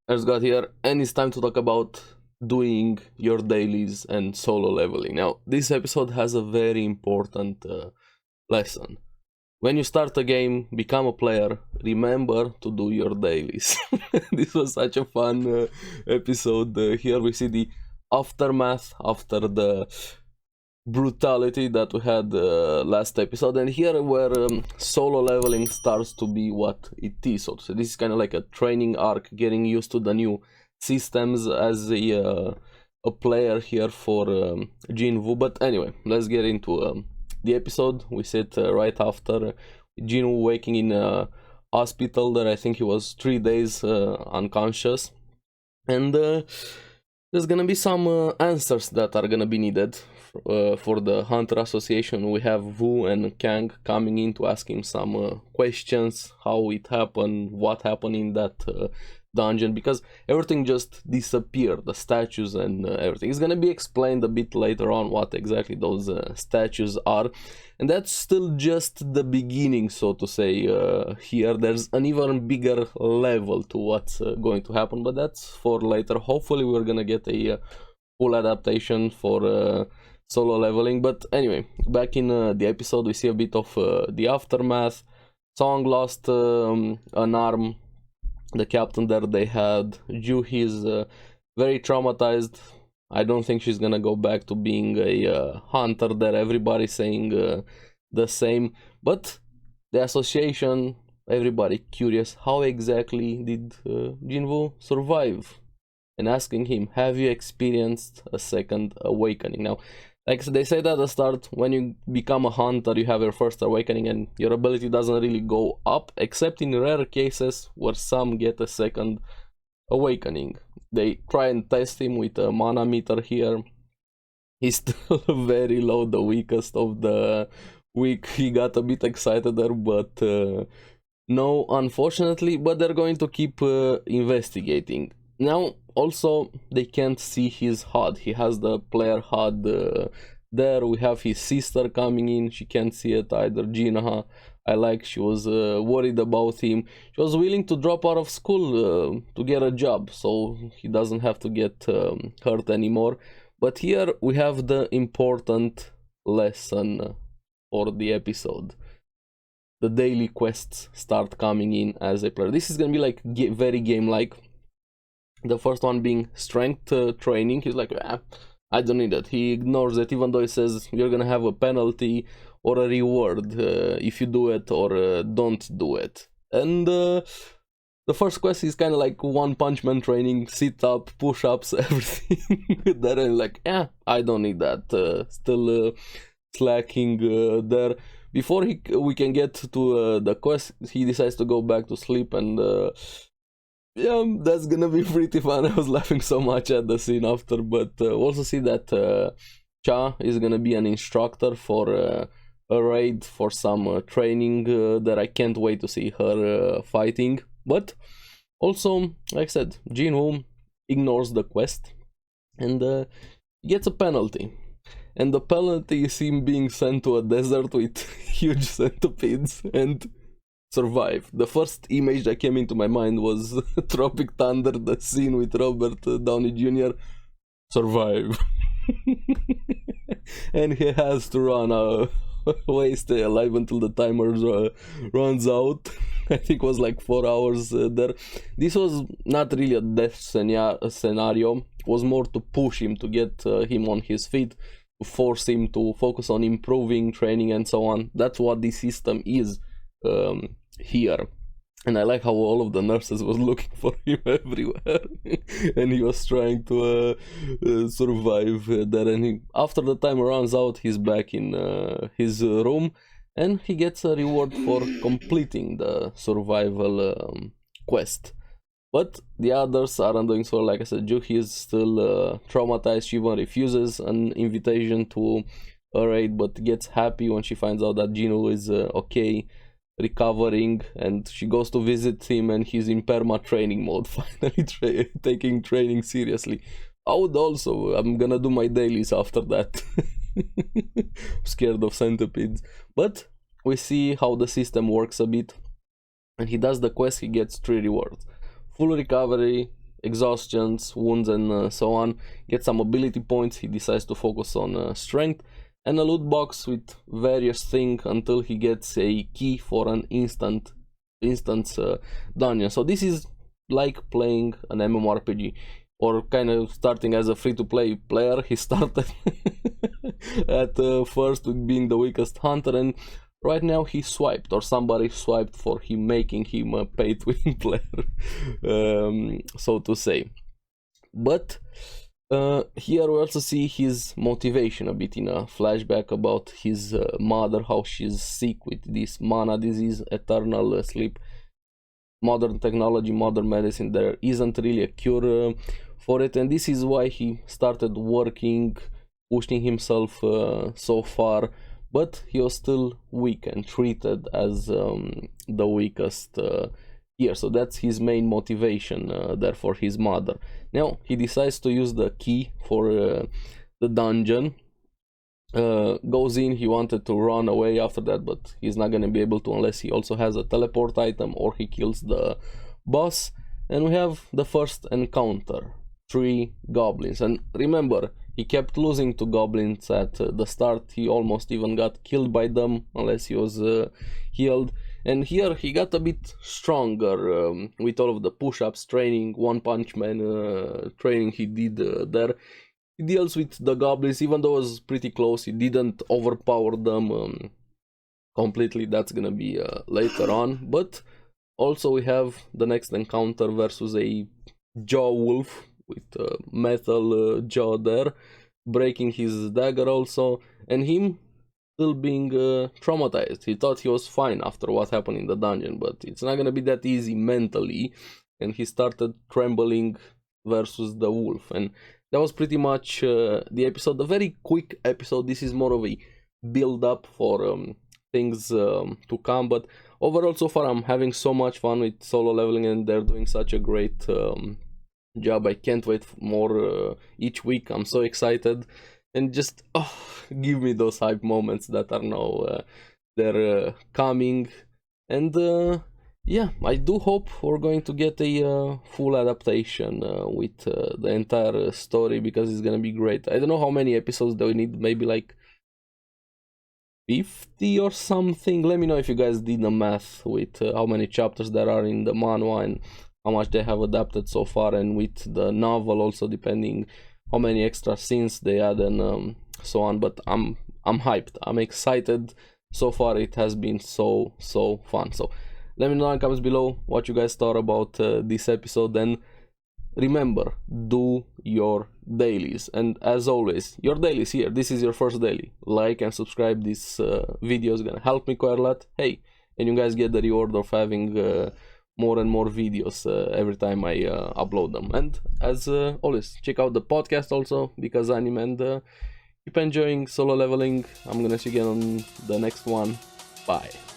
Erzgot here, and it's time to talk about doing your dailies and solo leveling. Now, this episode has a very important lesson. When you start a game, become a player, remember to do your dailies. This was such a fun episode. Here we see the aftermath after the brutality that we had last episode, and here where solo leveling starts to be what it is. So to say, this is kind of like a training arc, getting used to the new systems as a player here for Jinwoo. But anyway, let's get into the episode. We sit right after Jinwoo waking in a hospital there. I think he was 3 days unconscious, and there's gonna be some answers that are gonna be needed for the Hunter Association. We have Wu and Kang coming in to ask him some questions, how it happened, what happened in that dungeon, because everything just disappeared, the statues and everything. It's gonna be explained a bit later on what exactly those statues are, and that's still just the beginning, so to say. Here there's an even bigger level to what's going to happen, but that's for later. Hopefully we're gonna get a full adaptation for solo leveling. But anyway, back in the episode, we see a bit of the aftermath. Song lost an arm. The captain there they had. Juhi is very traumatized. I don't think she's gonna go back to being a hunter there. Everybody's saying the same. But the association, everybody curious, how exactly did Jinwoo survive? And asking him, have you experienced a second awakening? Now, like they said at the start, when you become a hunter, you have your first awakening and your ability doesn't really go up, except in rare cases where some get a second awakening. They try and test him with a mana meter here. He's still very low, the weakest of the weak. He got a bit excited there, but no, unfortunately. But they're going to keep investigating. Now, also, they can't see his HUD. He has the player HUD there. We have his sister coming in. She can't see it either. Jinaha, I like, she was worried about him. She was willing to drop out of school to get a job, so he doesn't have to get hurt anymore. But here we have the important lesson for the episode. The daily quests start coming in as a player. This is gonna be like very game-like. The first one being strength training. He's like, I don't need that. He ignores it, even though he says you're gonna have a penalty or a reward if you do it or don't do it. And the first quest is kind of like One Punch Man training, sit up, push ups, everything. There, and like, I don't need that. Still slacking there. Before we can get to the quest, he decides to go back to sleep, and yeah, that's gonna be pretty fun. I was laughing so much at the scene after, but also see that Cha is gonna be an instructor for a raid for some training that I can't wait to see her fighting. But also, like I said, Jinwoo ignores the quest and gets a penalty. And the penalty is him being sent to a desert with huge centipedes and survive. The first image that came into my mind was Tropic Thunder, the scene with Robert Downey Jr. Survive. And he has to run away, stay alive until the timer runs out. I think it was like 4 hours there. This was not really a death scenario. It was more to push him, to get him on his feet, to force him to focus on improving, training, and so on. That's what this system is here. And I like how all of the nurses was looking for him everywhere. And he was trying to survive there. And after the time runs out, he's back in his room, and he gets a reward for completing the survival quest. But the others aren't doing so. Like I said, Juhi is still traumatized. She even refuses an invitation to a raid, but gets happy when she finds out that Jinwoo is okay, recovering, and she goes to visit him, and he's in perma training mode, finally taking training seriously. I would also, I'm gonna do my dailies after that. Scared of centipedes. But we see how the system works a bit, and he does the quest, he gets 3 rewards: full recovery, exhaustions, wounds, and so on. Get some ability points. He decides to focus on strength, and a loot box with various things until he gets a key for an instance dungeon. So this is like playing an MMORPG, or kind of starting as a free-to-play player. He started at first with being the weakest hunter, and right now he swiped, or somebody swiped for him, making him a pay-to-win player, so to say. But here we also see his motivation a bit in a flashback about his mother, how she's sick with this mana disease, eternal sleep. Modern technology, modern medicine, there isn't really a cure for it, and this is why he started working, pushing himself so far, but he was still weak and treated as the weakest here. So that's his main motivation there for his mother. Now he decides to use the key for the dungeon. Goes in. He wanted to run away after that, but he's not gonna be able to unless he also has a teleport item or he kills the boss. And we have the first encounter, 3 goblins. And remember, he kept losing to goblins at the start. He almost even got killed by them unless he was healed. And here he got a bit stronger with all of the push-ups training, One Punch Man training he did there. He deals with the goblins, even though it was pretty close. He didn't overpower them completely. That's gonna be later on. But also we have the next encounter versus a jaw wolf with a metal jaw there, breaking his dagger also, and him still being traumatized. He thought he was fine after what happened in the dungeon, but it's not gonna be that easy mentally, and he started trembling versus the wolf. And that was pretty much the episode. A very quick episode. This is more of a build up for things to come, but overall so far I'm having so much fun with solo leveling, and they're doing such a great job. I can't wait for more each week. I'm so excited, and just give me those hype moments that are now they're coming. And yeah, I do hope we're going to get a full adaptation with the entire story, because it's gonna be great. I don't know how many episodes do we need, maybe like 50 or something. Let me know if you guys did the math with how many chapters there are in the manhwa and how much they have adapted so far, and with the novel also, depending how many extra scenes they add and so on. But I'm hyped, I'm excited. So far it has been so fun. So let me know in the comments below what you guys thought about this episode, and remember, do your dailies. And as always, your dailies here. This is your first daily. Like and subscribe. This video is gonna help me quite a lot. Hey, and you guys get the reward of having more and more videos every time I upload them. And as always, check out the podcast also, because anime, and keep enjoying solo leveling. I'm gonna see you again on the next one. Bye.